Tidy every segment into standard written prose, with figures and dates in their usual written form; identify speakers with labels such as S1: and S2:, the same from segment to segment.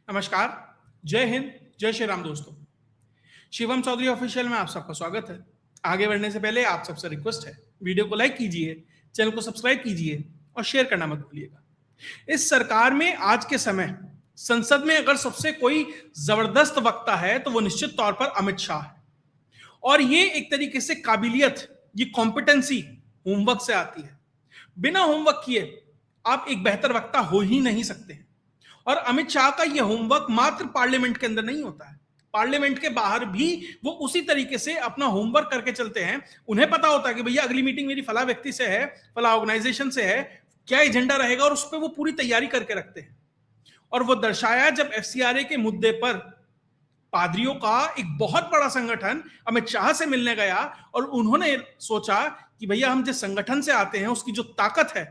S1: नमस्कार, जय हिंद, जय श्री राम दोस्तों। शिवम चौधरी ऑफिशियल में आप सबका स्वागत है। आगे बढ़ने से पहले आप सबसे रिक्वेस्ट है, वीडियो को लाइक कीजिए, चैनल को सब्सक्राइब कीजिए और शेयर करना मत भूलिएगा। इस सरकार में आज के समय संसद में अगर सबसे कोई जबरदस्त वक्ता है तो वो निश्चित तौर पर अमित शाह है। और ये एक तरीके से काबिलियत, ये कॉम्पिटेंसी होमवर्क से आती है। बिना होमवर्क किए आप एक बेहतर वक्ता हो ही नहीं सकते हैं। और अमित शाह का यह होमवर्क मात्र पार्लियामेंट के अंदर नहीं होता है, पार्लियामेंट के बाहर भी वो उसी तरीके से अपना होमवर्क करके चलते हैं। उन्हें पता होता है कि भैया अगली मीटिंग मेरी फला व्यक्ति से है, फला ऑर्गेनाइजेशन से है, क्या एजेंडा रहेगा, और उस पर वो पूरी तैयारी करके रखते हैं। और वो दर्शाया जब एफसीआरए के मुद्दे पर पादरियों का एक बहुत बड़ा संगठन अमित शाह से मिलने गया और उन्होंने सोचा कि भैया हम जिस संगठन से आते हैं उसकी जो ताकत है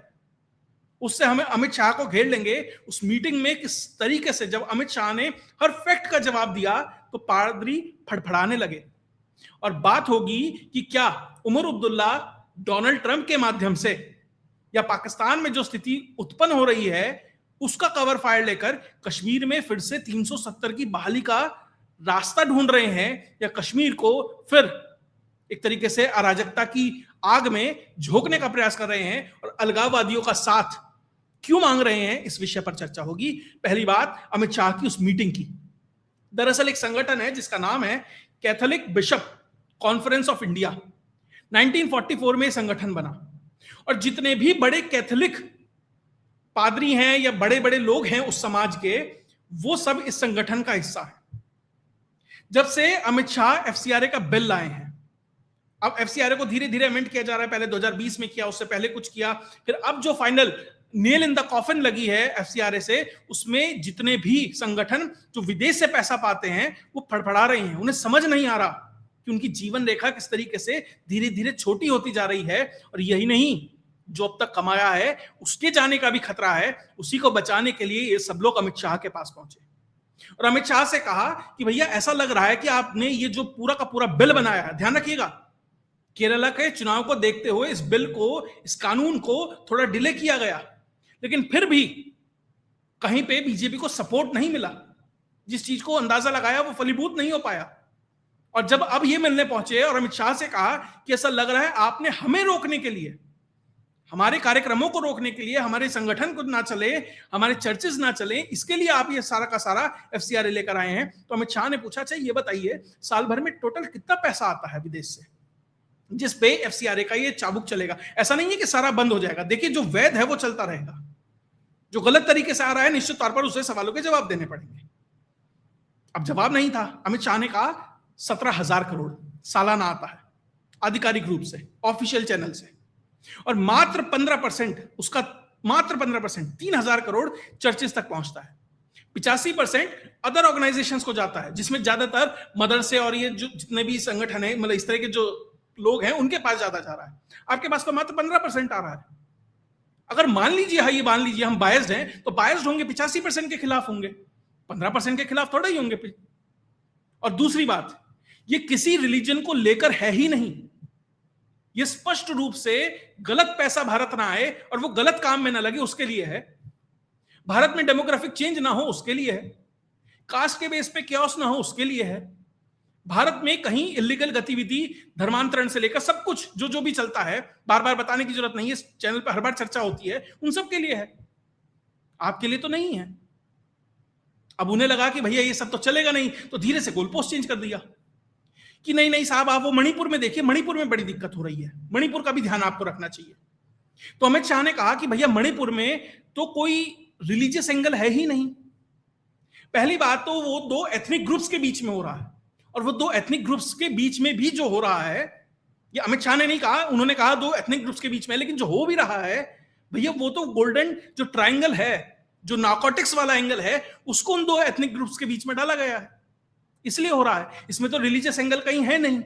S1: उससे हमें अमित शाह को घेर लेंगे। उस मीटिंग में किस तरीके से जब अमित शाह ने हर फैक्ट का जवाब दिया तो पादरी फड़फड़ाने लगे। और बात होगी कि क्या उमर अब्दुल्ला डोनाल्ड ट्रंप के माध्यम से या पाकिस्तान में जो स्थिति उत्पन्न हो रही है उसका कवर फायर लेकर कश्मीर में फिर से 370 की बहाली का रास्ता ढूंढ रहे हैं, या कश्मीर को फिर एक तरीके से अराजकता की आग में झोंकने का प्रयास कर रहे हैं और अलगाववादियों का साथ क्यों मांग रहे हैं, इस विषय पर चर्चा होगी। पहली बात अमित शाह की उस मीटिंग की। दरअसल एक संगठन है जिसका नाम है Catholic bishop conference of India. 1944 में संगठन बना और जितने भी बड़े कैथोलिक पादरी हैं या बड़े बड़े लोग हैं उस समाज के, वो सब इस संगठन का हिस्सा है। जब से अमित शाह एफसीआरए का बिल लाए हैं, अब एफसीआरए को धीरे धीरे अमेंड किया जा रहा है, पहले 2020 में किया, उससे पहले कुछ किया, फिर अब जो final nail in the coffin लगी है एफसीआरए से, उसमें जितने भी संगठन जो विदेश से पैसा पाते हैं वो फड़फड़ा रहे हैं। उन्हें समझ नहीं आ रहा कि उनकी जीवन रेखा किस तरीके से धीरे धीरे छोटी होती जा रही है। और यही नहीं, जो अब तक कमाया है उसके जाने का भी खतरा है। उसी को बचाने के लिए ये सब लोग अमित शाह के पास पहुंचे और अमित शाह से कहा कि भैया ऐसा लग रहा है कि आपने ये जो पूरा का पूरा बिल बनाया है, ध्यान रखिएगा केरला के चुनाव को देखते हुए इस बिल को, इस कानून को थोड़ा डिले किया गया, लेकिन फिर भी कहीं पे बीजेपी को सपोर्ट नहीं मिला। जिस चीज को अंदाजा लगाया वो फलीभूत नहीं हो पाया। और जब अब ये मिलने पहुंचे और अमित शाह से कहा कि ऐसा लग रहा है आपने हमें रोकने के लिए, हमारे कार्यक्रमों को रोकने के लिए, हमारे संगठन को ना चले, हमारे चर्चेस ना चले, इसके लिए आप ये सारा का सारा एफसीआरए लेकर आए हैं। तो अमित शाह ने पूछा, अच्छा ये बताइए साल भर में टोटल कितना पैसा आता है विदेश से जिस पे एफसीआरए का ये चाबुक चलेगा? ऐसा नहीं है कि सारा बंद हो जाएगा। देखिए जो वैध है वो चलता रहेगा, जो गलत तरीके से आ रहा है निश्चित तौर पर उसे सवालों के जवाब देने पड़ेंगे। अब जवाब नहीं था। अमित शाह ने कहा 17,000 करोड़ सालाना आता है आधिकारिक रूप से, ऑफिशियल चैनल से, और मात्र 15% उसका, मात्र 15% 3,000 करोड़ चर्चेस तक पहुंचता है। 85% अदर ऑर्गेनाइजेशंस को जाता है, जिसमें ज्यादातर मदरसे और ये जो जितने भी संगठन है, मतलब इस तरह के जो लोग हैं उनके पास ज्यादा जा रहा है। आपके पास तो मात्र 15% आ रहा है। अगर मान लीजिए, हाँ ये मान लीजिए हम बायस्ड हैं, तो बायस्ड होंगे 85% के खिलाफ होंगे, 15% के खिलाफ थोड़ा ही होंगे। और दूसरी बात, ये किसी रिलीजन को लेकर है ही नहीं, ये स्पष्ट रूप से गलत पैसा भारत ना आए और वो गलत काम में ना लगे उसके लिए है। भारत में डेमोग्राफिक चेंज ना हो उसके लिए है। कास्ट के बेस पे क्योस ना हो उसके लिए है। भारत में कहीं इलीगल गतिविधि, धर्मांतरण से लेकर सब कुछ जो जो भी चलता है, बार बार बताने की जरूरत नहीं है, इस चैनल पर हर बार चर्चा होती है, उन सब के लिए है, आपके लिए तो नहीं है। अब उन्हें लगा कि भैया ये सब तो चलेगा नहीं, तो धीरे से गोल पोस्ट चेंज कर दिया कि नहीं नहीं साहब आप वो मणिपुर में देखिए, मणिपुर में बड़ी दिक्कत हो रही है, मणिपुर का भी ध्यान आपको रखना चाहिए। तो अमित शाह ने कहा कि भैया मणिपुर में तो कोई रिलीजियस एंगल है ही नहीं। पहली बात तो वो दो एथनिक ग्रुप्स के बीच में हो रहा है, और वो दो एथनिक ग्रुप्स के बीच में भी जो हो रहा है, ये अमित शाह ने नहीं कहा, उन्होंने कहा दो एथनिक ग्रुप्स के बीच में, लेकिन जो हो भी रहा है भैया वो तो गोल्डन जो ट्रायंगल है, जो नार्कोटिक्स वाला एंगल है, उसको उन दो एथनिक ग्रुप्स के बीच में डाला गया है, इसलिए हो रहा है। इसमें तो रिलीजियस एंगल कहीं है नहीं।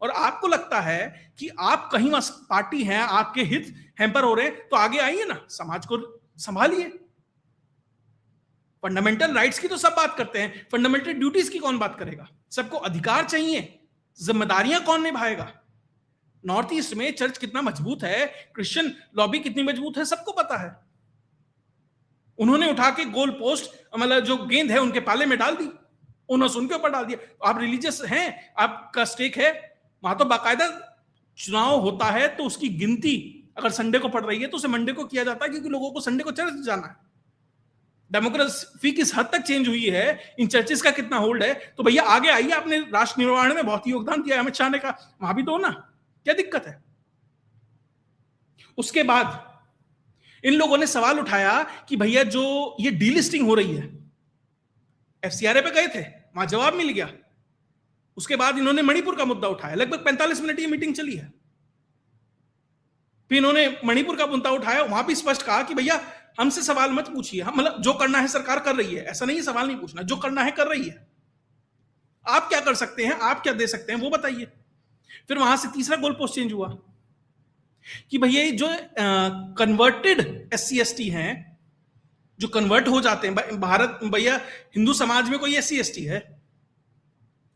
S1: और आपको लगता है कि आप कहीं पार्टी हैं, आपके हित हैम्पर हो रहे हैं, तो आगे आइए ना, समाज को संभालिए। फंडामेंटल राइट्स की तो सब बात करते हैं, फंडामेंटल ड्यूटीज की कौन बात करेगा? सबको अधिकार चाहिए, जिम्मेदारियां कौन निभाएगा? नॉर्थ ईस्ट में चर्च कितना मजबूत है, क्रिश्चियन लॉबी कितनी मजबूत है, सबको पता है। उन्होंने उठा के गोल पोस्ट, मतलब जो गेंद है उनके पाले में डाल दी, उन्होंने उनके ऊपर डाल दिया। आप रिलीजियस हैं, आपका स्टेक है, वहां तो बाकायदा चुनाव होता है तो उसकी गिनती अगर संडे को पड़ रही है तो उसे मंडे को किया जाता है, क्योंकि लोगों को संडे को चर्च जाना है। डेमोक्रेसी किस हद तक चेंज हुई है, इन चर्चेस का कितना होल्ड है। तो भैया आगे आइए, आपने राष्ट्र निर्माण में बहुत ही योगदान दिया, अमित शाह ने कहा वहां भी दो ना, क्या दिक्कत है। उसके बाद इन लोगों ने सवाल उठाया कि भैया जो ये डीलिस्टिंग हो रही है, एफसीआरए पे गए थे, वहां जवाब मिल गया। उसके बाद इन्होंने मणिपुर का मुद्दा उठाया, लगभग 45 मिनट ये मीटिंग चली है। फिर इन्होंने मणिपुर का मुद्दा उठाया, वहां भी स्पष्ट कहा कि भैया हमसे सवाल मत पूछिए, हम मतलब जो करना है सरकार कर रही है, ऐसा नहीं है सवाल नहीं पूछना, जो करना है कर रही है, आप क्या कर सकते हैं, आप क्या दे सकते हैं वो बताइए। फिर वहां से तीसरा गोल पोस्ट चेंज हुआ कि भैया जो कन्वर्टेड SC/ST हैं, जो कन्वर्ट हो जाते हैं, भारत भैया हिंदू समाज में कोई SC/ST है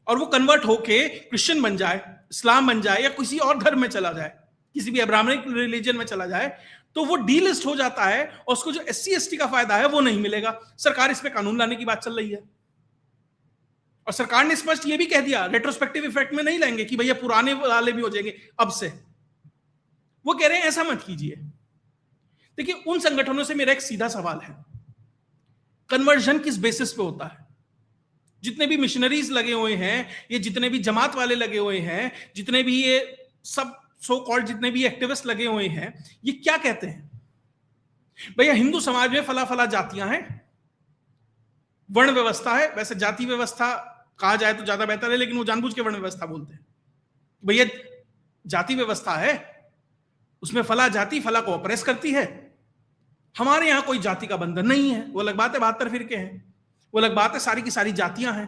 S1: और वो कन्वर्ट होके क्रिश्चियन बन जाए, इस्लाम बन जाए या किसी और धर्म में चला जाए, किसी भी अब्राह्मणिक रिलीजन में चला जाए, तो वो डीलिस्ट हो जाता है और उसको जो SC/ST का फायदा है वो नहीं मिलेगा। सरकार इस पे कानून लाने की बात चल रही है और सरकार ने स्पष्ट ये भी कह दिया, रेट्रोस्पेक्टिव इफेक्ट में नहीं लाएंगे कि भैया पुराने वाले भी हो जाएंगे अब से। वो कह रहे हैं ऐसा मत कीजिए। देखिए, उन संगठनों से मेरा एक सीधा सवाल है, कन्वर्जन किस बेसिस पे होता है? जितने भी मिशनरीज लगे हुए हैं, ये जितने भी जमात वाले लगे हुए हैं, जितने भी ये सब सो कॉल्ड जितने भी एक्टिविस्ट लगे हुए हैं, ये क्या कहते हैं? भैया हिंदू समाज में फला फला जातियां हैं, वर्ण व्यवस्था है, वैसे जाति व्यवस्था कहा जाए तो ज्यादा बेहतर है, लेकिन वो जानबूझ के वर्ण व्यवस्था बोलते हैं। भैया जाति व्यवस्था है, उसमें फला जाति फला को ऑपरेस करती है। हमारे यहां कोई जाति का बंधन नहीं है, वो अलग बात है 72 फिरके हैं, वो अलग बात है सारी की सारी जातियां हैं।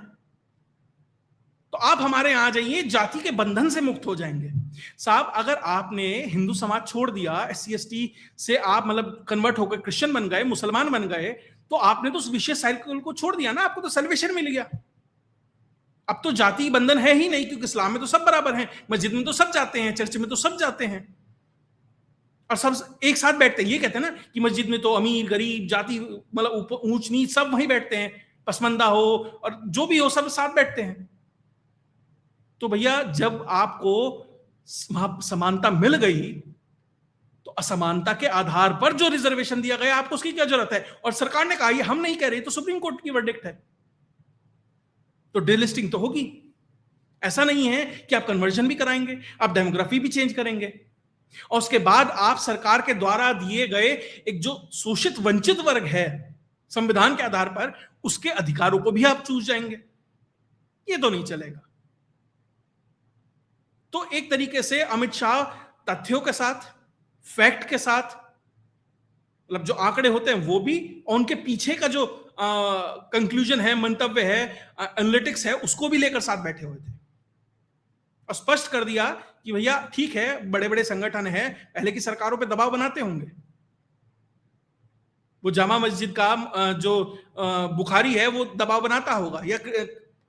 S1: तो आप हमारे यहां आ जाइए, जाति के बंधन से मुक्त हो जाएंगे। साहब अगर आपने हिंदू समाज छोड़ दिया, SC/ST से आप मतलब कन्वर्ट होकर क्रिश्चियन बन गए, मुसलमान बन गए, तो आपने तो उस विशेष साइकिल को छोड़ दिया ना, आपको तो सल्वेशन मिल गया। अब तो जाति बंधन है ही नहीं, क्योंकि इस्लाम में तो सब बराबर हैं, मस्जिद में तो सब जाते हैं, चर्च में तो सब जाते हैं और सब एक साथ बैठते हैं। ये कहते हैं ना कि मस्जिद में तो अमीर गरीब जाति मतलब ऊंच नीच सब वहीं बैठते हैं, पसमंदा हो और जो भी हो सब साथ बैठते हैं। तो भैया जब आपको समानता मिल गई तो असमानता के आधार पर जो रिजर्वेशन दिया गया आपको उसकी क्या जरूरत है? और सरकार ने कहा ये हम नहीं कह रहे, तो सुप्रीम कोर्ट की वर्डिक्ट है, तो डिलिस्टिंग तो होगी। ऐसा नहीं है कि आप कन्वर्जन भी कराएंगे, आप डेमोग्राफी भी चेंज करेंगे और उसके बाद आप सरकार के द्वारा दिए गए एक जो शोषित वंचित वर्ग है संविधान के आधार पर, उसके अधिकारों को भी आप चूस जाएंगे। ये तो नहीं चलेगा। तो एक तरीके से अमित शाह तथ्यों के साथ, फैक्ट के साथ, मतलब जो आंकड़े होते हैं वो भी, और उनके पीछे का जो कंक्लूजन है, मंतव्य है, एनालिटिक्स है, उसको भी लेकर साथ बैठे हुए थे और स्पष्ट कर दिया कि भैया ठीक है, बड़े बड़े संगठन है, पहले की सरकारों पे दबाव बनाते होंगे। वो जामा मस्जिद का जो बुखारी है वो दबाव बनाता होगा, या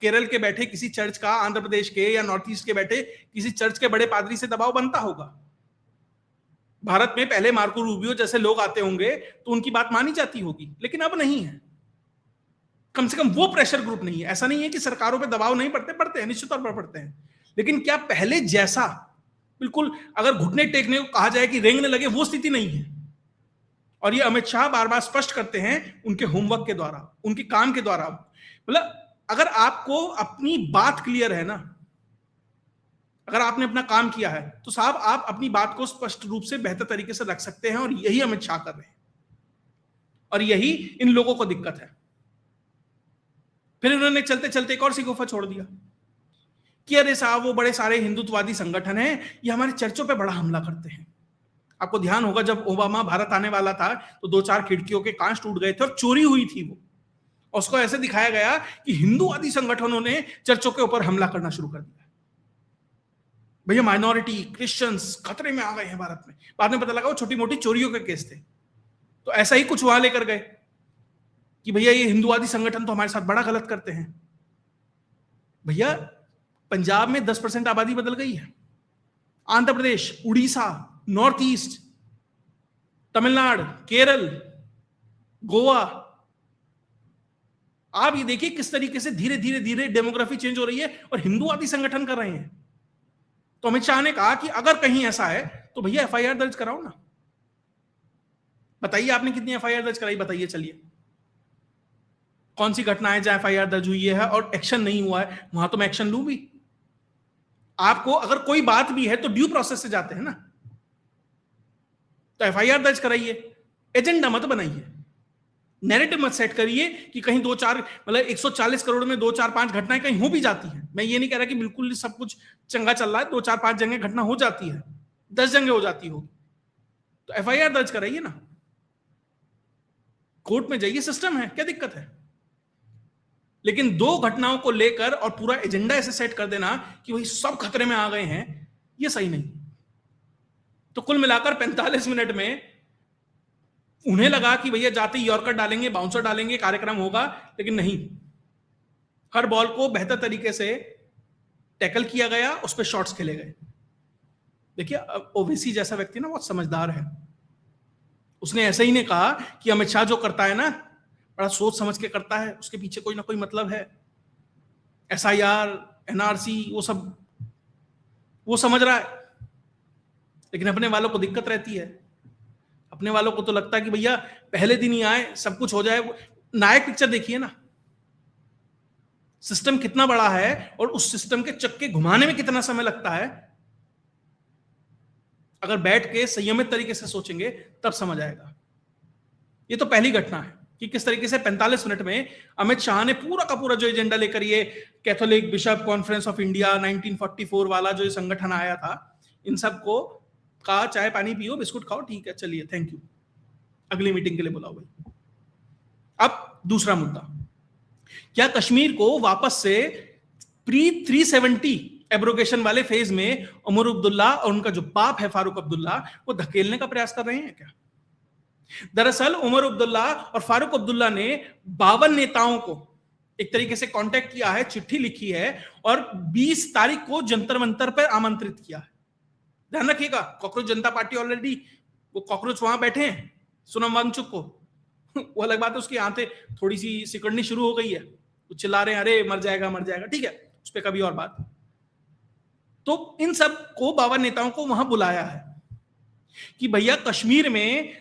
S1: केरल के बैठे किसी चर्च का, आंध्र प्रदेश के या नॉर्थ ईस्ट के बैठे किसी चर्च के बड़े पादरी से दबाव बनता होगा। भारत में पहले मार्को रूबियो जैसे लोग आते होंगे तो उनकी बात मानी जाती होगी, लेकिन अब नहीं है। कम से कम वो प्रेशर ग्रुप नहीं है। ऐसा नहीं है कि सरकारों पे दबाव नहीं पड़ते हैं, निश्चित तौर पर पड़ते हैं, लेकिन क्या पहले जैसा बिल्कुल अगर घुटने टेकने को कहा जाए कि रेंगने लगे, वो स्थिति नहीं है। और ये अमित शाह बार बार स्पष्ट करते हैं उनके होमवर्क के द्वारा, उनके काम के द्वारा। मतलब अगर आपको अपनी बात क्लियर है ना, अगर आपने अपना काम किया है, तो साहब आप अपनी बात को स्पष्ट रूप से बेहतर तरीके से रख सकते हैं, और यही अमित शाह कर रहे हैं और यही इन लोगों को दिक्कत है। फिर इन्होंने चलते चलते एक और सी गुफा छोड़ दिया कि अरे साहब वो बड़े सारे हिंदुत्ववादी संगठन हैं, ये हमारे चर्चों पे बड़ा हमला करते हैं। आपको ध्यान होगा जब ओबामा भारत आने वाला था तो 2-4 खिड़कियों के कांच टूट गए थे और चोरी हुई थी वो, और उसको ऐसे दिखाया गया कि हिंदूवादी संगठनों ने चर्चों के ऊपर हमला करना शुरू कर दिया। भैया माइनॉरिटी क्रिश्चियंस खतरे में आ गए हैं भारत में। बाद में पता लगा वो छोटी मोटी चोरियों के केस थे। तो ऐसा ही कुछ वहां लेकर गए कि भैया ये हिंदूवादी संगठन तो हमारे साथ बड़ा गलत करते हैं। भैया पंजाब में 10% आबादी बदल गई है, आंध्र प्रदेश, उड़ीसा, नॉर्थ ईस्ट, तमिलनाडु, केरल, गोवा। आप ये देखिए किस तरीके से धीरे धीरे धीरे डेमोग्राफी चेंज हो रही है और हिंदूवादी संगठन कर रहे हैं। तो अमित शाह ने कहा कि अगर कहीं ऐसा है तो भैया एफआईआर दर्ज कराओ ना। बताइए आपने कितनी एफआईआर दर्ज कराई, बताइए चलिए। कौन सी घटना है जहां एफआईआर दर्ज हुई है और एक्शन नहीं हुआ है, वहां तो मैं एक्शन लूं भी। आपको अगर कोई बात भी है तो ड्यू प्रोसेस से जाते हैं ना। तो एफआईआर दर्ज कराइए, एजेंडा मत बनाइए, नैरेटिव मत सेट करिए कि कहीं 2-4 मतलब 140 करोड़ में 2-4-5 घटनाएं कहीं हो भी जाती हैं। मैं ये नहीं कह रहा कि बिल्कुल सब कुछ चंगा चल रहा है, 2-4-5 जगह घटना हो जाती है, 10 जगह हो जाती होगी, तो एफआईआर दर्ज कराइए ना, कोर्ट में जाइए, सिस्टम है, क्या दिक्कत है। लेकिन 2 घटनाओं को लेकर और पूरा एजेंडा ऐसे सेट कर देना कि वही सब खतरे में आ गए हैं, ये सही नहीं। तो कुल मिलाकर 45 मिनट में उन्हें लगा कि भैया जाते ही यॉर्कर डालेंगे, बाउंसर डालेंगे, कार्यक्रम होगा, लेकिन नहीं। हर बॉल को बेहतर तरीके से टैकल किया गया, उस पर शॉट्स खेले गए। देखिए ओवैसी जैसा व्यक्ति ना बहुत समझदार है, उसने ऐसे ही नहीं कहा कि अमित शाह जो करता है ना बड़ा सोच समझ के करता है, उसके पीछे कोई ना कोई मतलब है, एसआईआर, एनआरसी, वो सब वो समझ रहा है। लेकिन अपने वालों को दिक्कत रहती है, अपने वालों को तो लगता है कि भैया पहले दिन ही आए सब कुछ हो जाए। नायक पिक्चर देखिए ना, सिस्टम कितना बड़ा है और उस सिस्टम के चक्के घुमाने में कितना समय लगता है। अगर बैठ के संयमित तरीके से सोचेंगे तब समझ आएगा। ये तो पहली घटना है कि किस तरीके से 45 मिनट में अमित शाह ने पूरा का पूरा जो एजेंडा लेकर, ये Catholic bishop conference of India 1944 वाला जो संगठन आया था, इन सबको कहा चाय पानी पियो, बिस्कुट खाओ, ठीक है चलिए थैंक यू, अगली मीटिंग के लिए बुलाओ भाई। अब दूसरा मुद्दा, क्या कश्मीर को वापस से प्री 370 एब्रोगेशन वाले फेज में उमर अब्दुल्ला और उनका जो बाप है फारूक अब्दुल्ला वो धकेलने का प्रयास कर रहे हैं क्या? दरअसल उमर अब्दुल्ला और फारूक अब्दुल्ला ने 52 नेताओं को एक तरीके से कांटेक्ट किया है, चिट्ठी लिखी है और 20 तारीख को जंतर मंतर पर आमंत्रित किया है। ध्यान रखिएगा, कॉकरोच जनता पार्टी ऑलरेडी वो कॉकरोच वहां बैठे हैं सोनम वांगचुक को वो अलग बात है, उसकी आंतें थोड़ी सी सिकुड़नी शुरू हो गई है, वो चिल्ला रहे हैं अरे मर जाएगा मर जाएगा, ठीक है उस पर कभी और बात। तो इन सब को 52 नेताओं को वहां बुलाया है कि भैया कश्मीर में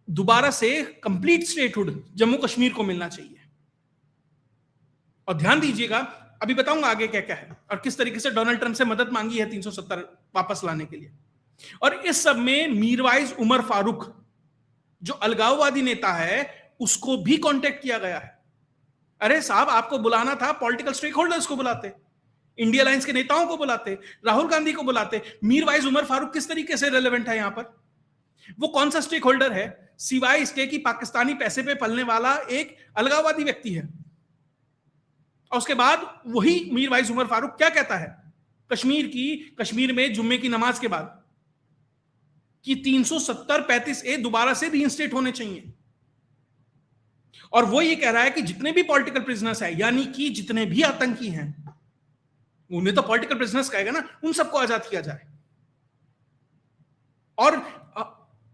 S1: दोबारा से कंप्लीट स्टेटहुड जम्मू कश्मीर को मिलना चाहिए। और ध्यान दीजिएगा, अभी बताऊंगा आगे क्या क्या है और किस तरीके से डोनाल्ड ट्रंप से मदद मांगी है 370 वापस लाने के लिए। और इस सब में मीरवाइज उमर फारूक जो अलगाववादी नेता है उसको भी कांटेक्ट किया गया है। अरे साहब आपको बुलाना था, पॉलिटिकल स्टेक होल्डर्स को बुलाते, इंडिया अलायंस के नेताओं को बुलाते, राहुल गांधी को बुलाते। मीरवाइज उमर फारूक किस तरीके से रेलेवेंट है यहां पर? वो कौन सा स्टेक होल्डर है सिवाय इसके कि पाकिस्तानी पैसे पे पलने वाला एक अलगाववादी व्यक्ति है। और उसके बाद वही मीरवाइज उमर फारूक क्या कहता है कश्मीर में जुम्मे की नमाज के बाद कि 370-35A दोबारा से रीइंस्टेट होने चाहिए। और वो ये कह रहा है कि जितने भी पॉलिटिकल प्रिजनर्स हैं, यानी कि जितने भी आतंकी हैं, उन्हें तो पॉलिटिकल प्रिजनर्स कहेगा ना, उन सबको आजाद किया जाए। और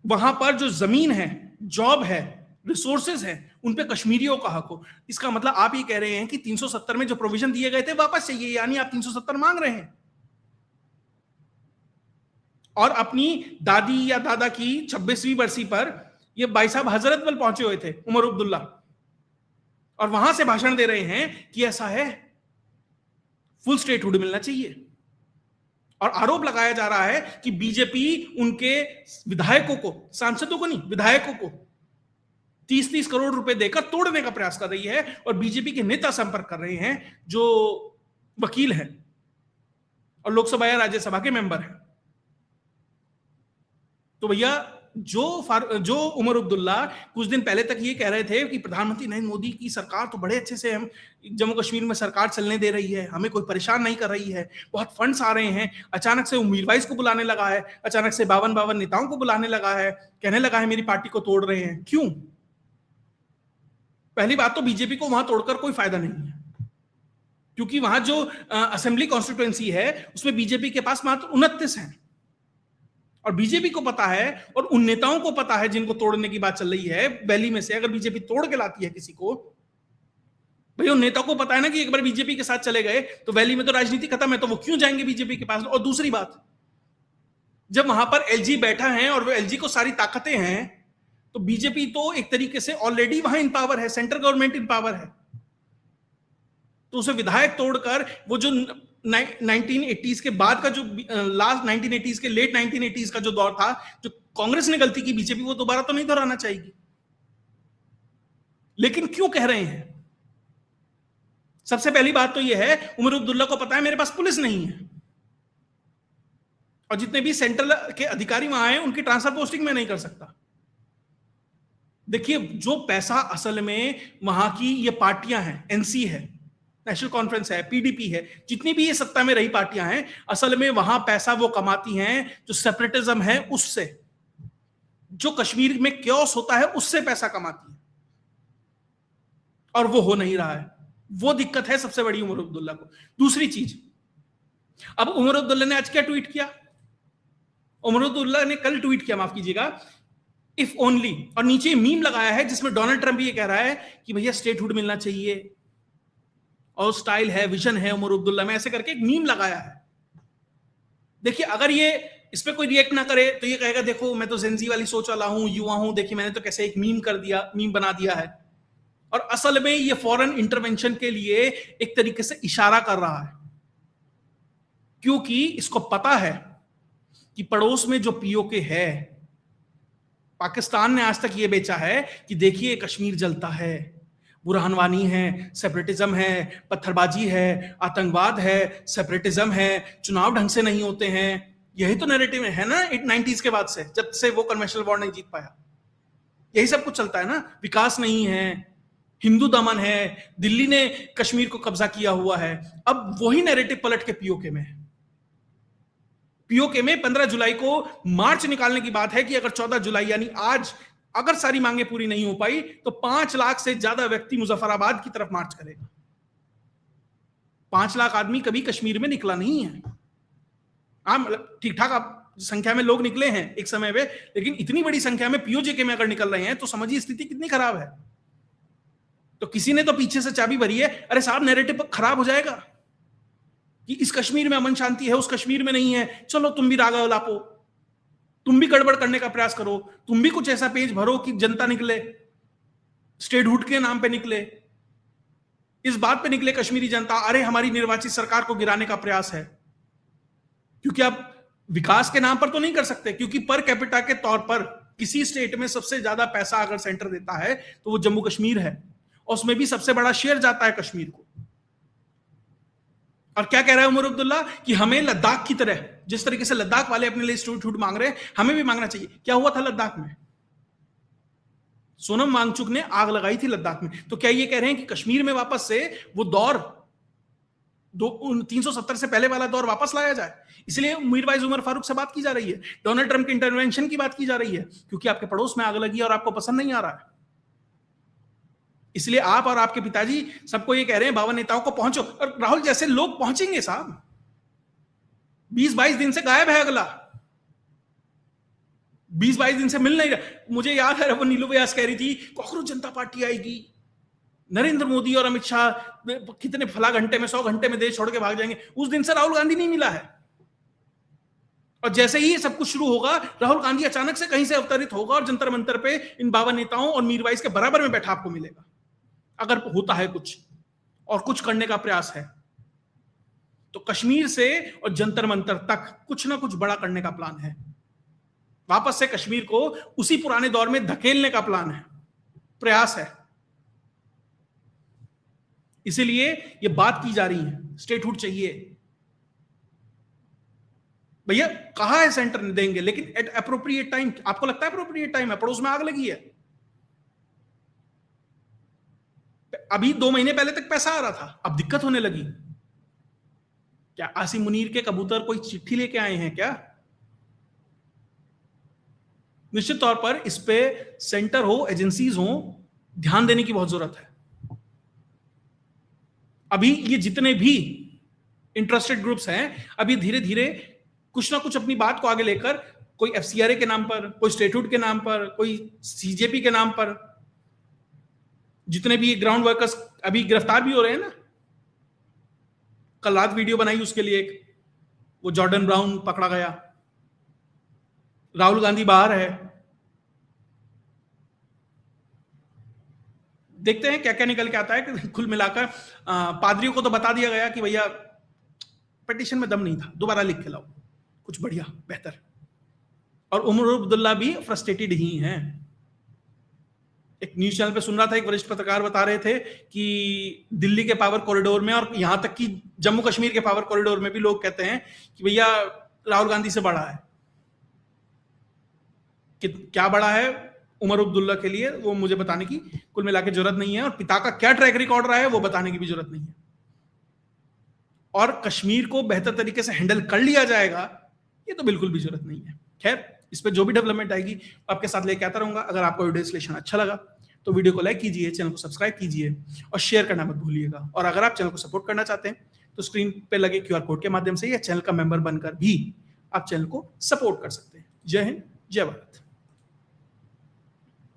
S1: वहां पर जो जमीन है, जॉब है, रिसोर्सेज है, उन पे कश्मीरियों का हक हो। इसका मतलब आप ये कह रहे हैं कि 370 में जो प्रोविजन दिए गए थे वापस चाहिए, यानी आप 370 मांग रहे हैं। और अपनी दादी या दादा की 26वीं बरसी पर ये भाई साहब हजरतबल पहुंचे हुए थे उमर अब्दुल्ला, और वहां से भाषण दे रहे हैं कि ऐसा है, फुल स्टेटहुड मिलना चाहिए। और आरोप लगाया जा रहा है कि बीजेपी उनके विधायकों को, सांसदों को नहीं, विधायकों को 30-30 करोड़ रुपए देकर तोड़ने का प्रयास कर रही है। और बीजेपी के नेता संपर्क कर रहे हैं जो वकील हैं और लोकसभा या राज्यसभा के मेंबर हैं। तो भैया जो उमर अब्दुल्ला कुछ दिन पहले तक ये कह रहे थे कि प्रधानमंत्री नरेंद्र मोदी की सरकार तो बड़े अच्छे से हम जम्मू कश्मीर में सरकार चलने दे रही है, हमें कोई परेशान नहीं कर रही है, बहुत फंड्स आ रहे हैं, अचानक से मीरवाइज को बुलाने लगा है, अचानक से 52 नेताओं को बुलाने लगा है, कहने लगा है मेरी पार्टी को तोड़ रहे हैं। क्यों? पहली बात तो बीजेपी को वहां तोड़कर कोई फायदा नहीं है, क्योंकि वहां जो असेंबली कॉन्स्टिट्यूएंसी है उसमें बीजेपी के पास मात्र 29 हैं और बीजेपी को पता है और उन नेताओं को पता है जिनको तोड़ने की बात चल रही है वैली में से, अगर बीजेपी तोड़ के लाती है किसी को, भाई उन नेताओं को पता है ना कि एक बार बीजेपी के साथ चले गए तो वैली में तो राजनीति खत्म है, तो वो क्यों जाएंगे बीजेपी के पास। और दूसरी बात, जब वहां पर एलजी बैठा है और वो एलजी को सारी ताकतें हैं, तो बीजेपी तो एक तरीके से ऑलरेडी वहां इन पावर है, सेंट्रल गवर्नमेंट इन पावर है, तो उसे विधायक तोड़कर वो जो 1980s के बाद का जो लास्ट 1980s के लेट 1980s का जो दौर था, जो कांग्रेस ने गलती की, बीजेपी वो दोबारा तो नहीं दोहराना चाहेगी। लेकिन क्यों कह रहे हैं? सबसे पहली बात तो यह है, उमर अब्दुल्ला को पता है मेरे पास पुलिस नहीं है, और जितने भी सेंट्रल के अधिकारी वहां हैं उनकी ट्रांसफर पोस्टिंग में नहीं कर सकता। देखिए, जो पैसा असल में वहां की ये पार्टियां हैं, एनसी है, नेशनल कॉन्फ्रेंस है, पीडीपी है, जितनी भी ये सत्ता में रही पार्टियां हैं, असल में वहां पैसा वो कमाती हैं जो सेपरेटिज्म है उससे, जो कश्मीर में क्योस होता है उससे पैसा कमाती है, और वो हो नहीं रहा है। वो दिक्कत है सबसे बड़ी उमर अब्दुल्ला को। दूसरी चीज, अब उमर अब्दुल्ला ने आज क्या ट्वीट किया? उमर अब्दुल्ला ने कल ट्वीट किया, माफ कीजिएगा, इफ ओनली, और नीचे मीम लगाया है जिसमें डोनाल्ड ट्रंप ये कह रहा है कि भैया स्टेटहुड मिलना चाहिए, और स्टाइल है, विजन है उमर अब्दुल्ला में, ऐसे करके एक मीम लगाया है। देखिए, अगर ये इस पे कोई रिएक्ट ना करे तो ये कहेगा देखो मैं तो जेंजी वाली सोच वाला हूं, युवा हूं, देखिए मैंने तो कैसे एक मीम कर दिया, मीम बना दिया है। और असल में ये फॉरेन इंटरवेंशन के लिए एक तरीके से इशारा कर रहा है, क्योंकि इसको पता है कि पड़ोस में जो पीओके है, पाकिस्तान ने आज तक ये बेचा है कि देखिए कश्मीर जलता है, बुरहानवानी है, सेपरेटिज्म है, पत्थरबाजी है, आतंकवाद है, सेपरेटिज्म है, चुनाव ढंग से नहीं होते हैं। यही तो नैरेटिव है ना 90s के बाद से, जब से वो कन्वेंशनल वॉर नहीं जीत पाया, यही सब कुछ चलता है ना। विकास नहीं है, हिंदू दमन है, दिल्ली ने कश्मीर को कब्जा किया हुआ है। अब वही नैरेटिव पलट के पीओके में है। पीओके में 15 जुलाई को मार्च निकालने की बात है कि अगर 14 जुलाई यानी आज अगर सारी मांगे पूरी नहीं हो पाई तो 5 लाख से ज्यादा व्यक्ति मुजफ्फराबाद की तरफ मार्च करेगा। 5 लाख आदमी कभी कश्मीर में निकला नहीं है। मतलब ठीक ठाक आप संख्या में लोग निकले हैं एक समय में, लेकिन इतनी बड़ी संख्या में पीओजे में अगर निकल रहे हैं तो समझिए स्थिति कितनी खराब है। तो किसी ने तो पीछे से चाबी भरी है, अरे साहब नैरेटिव खराब हो जाएगा कि इस कश्मीर में अमन शांति है, उस कश्मीर में नहीं है, चलो तुम भी रागा लापो, तुम भी गड़बड़ करने का प्रयास करो, तुम भी कुछ ऐसा पेज भरो कि जनता निकले, स्टेटहुड के नाम पे निकले, इस बात पे निकले कश्मीरी जनता, अरे हमारी निर्वाचित सरकार को गिराने का प्रयास है। क्योंकि आप विकास के नाम पर तो नहीं कर सकते, क्योंकि पर कैपिटा के तौर पर किसी स्टेट में सबसे ज्यादा पैसा अगर सेंटर देता है तो वो जम्मू कश्मीर है, और उसमें भी सबसे बड़ा शेयर जाता है कश्मीर को। और क्या कह रहा है उमर अब्दुल्ला कि हमें लद्दाख की तरह, जिस तरीके से लद्दाख वाले अपने लिए स्टेटहुड मांग रहे हैं, हमें भी मांगना चाहिए। क्या हुआ था लद्दाख में? सोनम वांगचुक ने आग लगाई थी लद्दाख में। तो क्या ये कह रहे हैं कि कश्मीर में वापस से वो दौर 370 से पहले वाला दौर वापस लाया जाए? इसलिए मीरवाइज उमर फारूक से बात की जा रही है, डोनाल्ड ट्रंप के इंटरवेंशन की बात की जा रही है, क्योंकि आपके पड़ोस में आग लगी और आपको पसंद नहीं आ रहा है। इसलिए आप और आपके पिताजी सबको ये कह रहे हैं 52 नेताओं को पहुंचो, और राहुल जैसे लोग पहुंचेंगे साहब। 20-22 दिन से गायब है अगला, 20-22 दिन से मिल नहीं रहा। मुझे याद है वो नीलू व्यास कह रही थी कॉकरोच जनता पार्टी आएगी, नरेंद्र मोदी और अमित शाह कितने फला घंटे में 100 घंटे में देश छोड़ के भाग जाएंगे। उस दिन से राहुल गांधी नहीं मिला है, और जैसे ही ये सब कुछ शुरू होगा राहुल गांधी अचानक से कहीं से अवतरित होगा और जंतर मंतर पे इन 52 नेताओं और मीरवाइज के बराबर में बैठा आपको मिलेगा, अगर होता है कुछ और कुछ करने का प्रयास है तो। कश्मीर से और जंतर मंतर तक कुछ ना कुछ बड़ा करने का प्लान है, वापस से कश्मीर को उसी पुराने दौर में धकेलने का प्लान है, प्रयास है। इसीलिए ये बात की जा रही है स्टेटहुड चाहिए। भैया कहा है सेंटर ने देंगे, लेकिन एट अप्रोप्रिएट टाइम। आपको लगता है अप्रोप्रिएट टाइम है? पड़ोस में आग लगी है, अभी 2 महीने पहले तक पैसा आ रहा था, अब दिक्कत होने लगी। क्या आसिम मुनीर के कबूतर कोई चिट्ठी लेके आए हैं क्या? निश्चित तौर पर इस पे सेंटर हो, एजेंसीज हो, ध्यान देने की बहुत जरूरत है। अभी ये जितने भी इंटरेस्टेड ग्रुप्स हैं, अभी धीरे धीरे कुछ ना कुछ अपनी बात को आगे लेकर कोई एफसीआरए के नाम पर, कोई स्टेट्यूट के नाम पर, कोई सीजेपी के नाम पर। जितने भी ग्राउंड वर्कर्स अभी गिरफ्तार भी हो रहे हैं ना, कल रात वीडियो बनाई उसके लिए एक, वो जॉर्डन ब्राउन पकड़ा गया, राहुल गांधी बाहर है। देखते हैं क्या क्या निकल के आता है। कि कुल मिलाकर पादरियों को तो बता दिया गया कि भैया पिटीशन में दम नहीं था, दोबारा लिख के लाओ कुछ बढ़िया बेहतर। और उमर अब्दुल्ला भी फ्रस्ट्रेटेड ही हैं। एक न्यूज चैनल पे सुन रहा था, एक वरिष्ठ पत्रकार बता रहे थे कि दिल्ली के पावर कॉरिडोर में और यहां तक कि जम्मू कश्मीर के पावर कॉरिडोर में भी लोग कहते हैं कि भैया राहुल गांधी से बड़ा है। कि क्या बड़ा है उमर अब्दुल्ला के लिए वो मुझे बताने की कुल मिला के जरूरत नहीं है, और पिता का क्या ट्रैक रिकॉर्ड रहा है वो बताने की भी जरूरत नहीं है। और कश्मीर को बेहतर तरीके से हैंडल कर लिया जाएगा ये तो बिल्कुल भी जरूरत नहीं है। खैर, इस पर जो भी डेवलपमेंट आएगी आपके साथ लेके आता रहूंगा। अगर आपको वीडियो विश्लेषण अच्छा लगा तो वीडियो को लाइक कीजिए, चैनल को सब्सक्राइब कीजिए और शेयर करना मत भूलिएगा। और अगर आप चैनल को सपोर्ट करना चाहते हैं तो स्क्रीन पे लगे QR कोड के माध्यम से या चैनल का मेंबर बनकर भी आप चैनल को सपोर्ट कर सकते हैं। जय हिंद, जय भारत।